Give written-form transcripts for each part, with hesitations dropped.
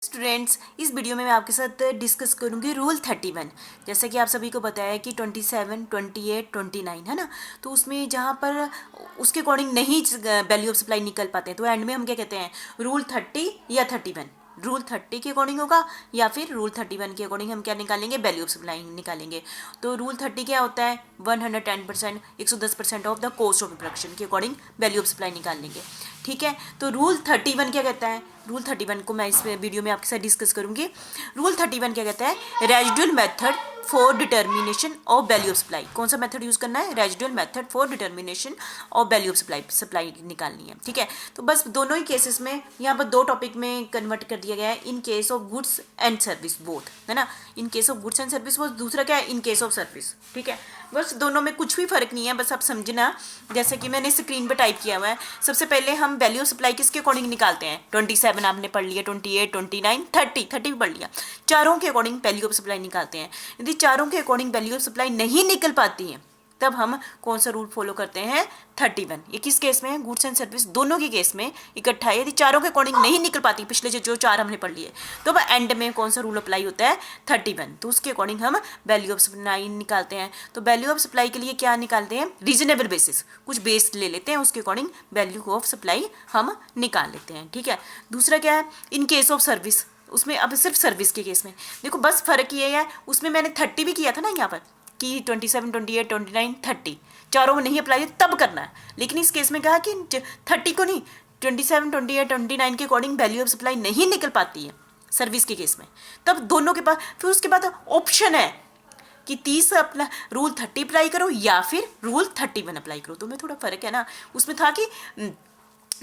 Students, इस video में मैं आपके साथ डिस्कस करूंगी रूल 31। जैसे कि आप सभी को पता है कि 27, 28, 29 है ना। तो उसमें जहाँ पर उसके अकॉर्डिंग नहीं वैल्यू ऑफ सप्लाई निकल पाते हैं तो एंड में हम क्या कहते हैं, रूल 30 या 31। रूल 30 के अकॉर्डिंग होगा या फिर रूल 31 के अकॉर्डिंग हम क्या निकालेंगे, वैल्यू ऑफ सप्लाई निकालेंगे। तो रूल 30 क्या होता है, 110%, 110% of the cost of production के अकॉर्डिंग वैल्यू ऑफ सप्लाई निकाल लेंगे। ठीक है। तो रूल 31 क्या कहता है, रूल 31 को मैं इस वीडियो में आपके साथ डिस्कस करूंगी। रूल 31 क्या कहता है, residual method for determination of value of supply. कौन सा मेथड यूज करना है, residual method for determination of value of supply निकालनी है। ठीक है। तो बस दोनों ही केसेस में यहाँ पर दो टॉपिक में कन्वर्ट कर दिया गया है, in case of goods and service both, है ना। In case of goods and service both, दूसरा क्या है, इन केस ऑफ सर्विस। ठीक है। बस दोनों में कुछ भी फर्क नहीं है, बस आप समझना। जैसे कि मैंने स्क्रीन पर टाइप किया हुआ है, सबसे पहले हम वैल्यू ऑफ सप्लाई किसके अकॉर्डिंग निकालते हैं, 27 आपने पढ़ लिया, 28, 29, 30 भी पढ़ लिया। चारों के अकॉर्डिंग वैल्यू ऑफ सप्लाई निकालते हैं। यदि चारों के अकॉर्डिंग वैल्यू ऑफ सप्लाई नहीं निकल पाती है तब हम कौन सा रूल फॉलो करते हैं, 31। ये किस केस में है, गुड्स एंड सर्विस दोनों के केस में इकट्ठा है। यदि चारों के अकॉर्डिंग नहीं निकल पाती, पिछले जो चार हमने पढ़ लिए, तो अब एंड में कौन सा रूल अप्लाई होता है, 31। तो उसके अकॉर्डिंग हम वैल्यू ऑफ सप्लाई निकालते हैं। तो वैल्यू ऑफ सप्लाई के लिए क्या निकालते हैं, रीजनेबल बेसिस, कुछ बेस ले लेते हैं, उसके अकॉर्डिंग वैल्यू ऑफ सप्लाई हम निकाल लेते हैं। ठीक है। दूसरा क्या है, इन केस ऑफ सर्विस, उसमें अब सिर्फ सर्विस के केस में देखो, बस फर्क ये है, उसमें मैंने 30 भी किया था ना यहाँ पर कि 27, 28, 29, 30 चारों में नहीं अप्लाई तब करना है। लेकिन इस केस में कहा कि 30 को नहीं, 27, 28, 29 के अकॉर्डिंग वैल्यू ऑफ सप्लाई नहीं निकल पाती है सर्विस के केस में, तब दोनों के पास फिर उसके बाद ऑप्शन है कि 30 अपना रूल 30 अप्लाई करो या फिर रूल 31 अप्लाई करो। तो में थोड़ा फर्क है ना, उसमें था कि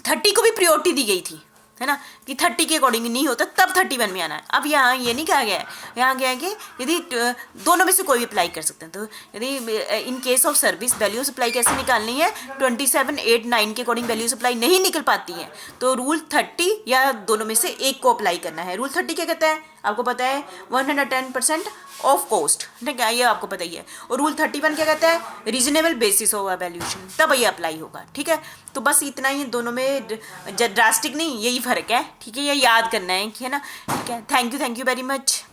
30 को भी प्रियोरिटी दी गई थी, है ना, कि 30 के अकॉर्डिंग नहीं होता तब 31 में आना है। अब यहाँ ये नहीं कहा गया है, यहाँ गया है कि यदि दोनों में से कोई भी अप्लाई कर सकते हैं। तो यदि in case of service value supply कैसे निकालनी है, 27, 8, 9 के अकॉर्डिंग वैल्यू सप्लाई नहीं निकल पाती है तो रूल 30 या दोनों में से एक को अप्लाई करना है। रूल 30 क्या कहता है, आपको पता है, 110% ऑफ कॉस्ट, ठीक है, ये आपको पता ही है। और रूल 31 क्या कहता है, रीजनेबल बेसिस होगा वैल्यूएशन, तब ये अप्लाई होगा। ठीक है। तो बस इतना ही, दोनों में ड्रास्टिक नहीं, यही फर्क है। ठीक है, ये याद करना है, है ना। ठीक है। Thank you very much.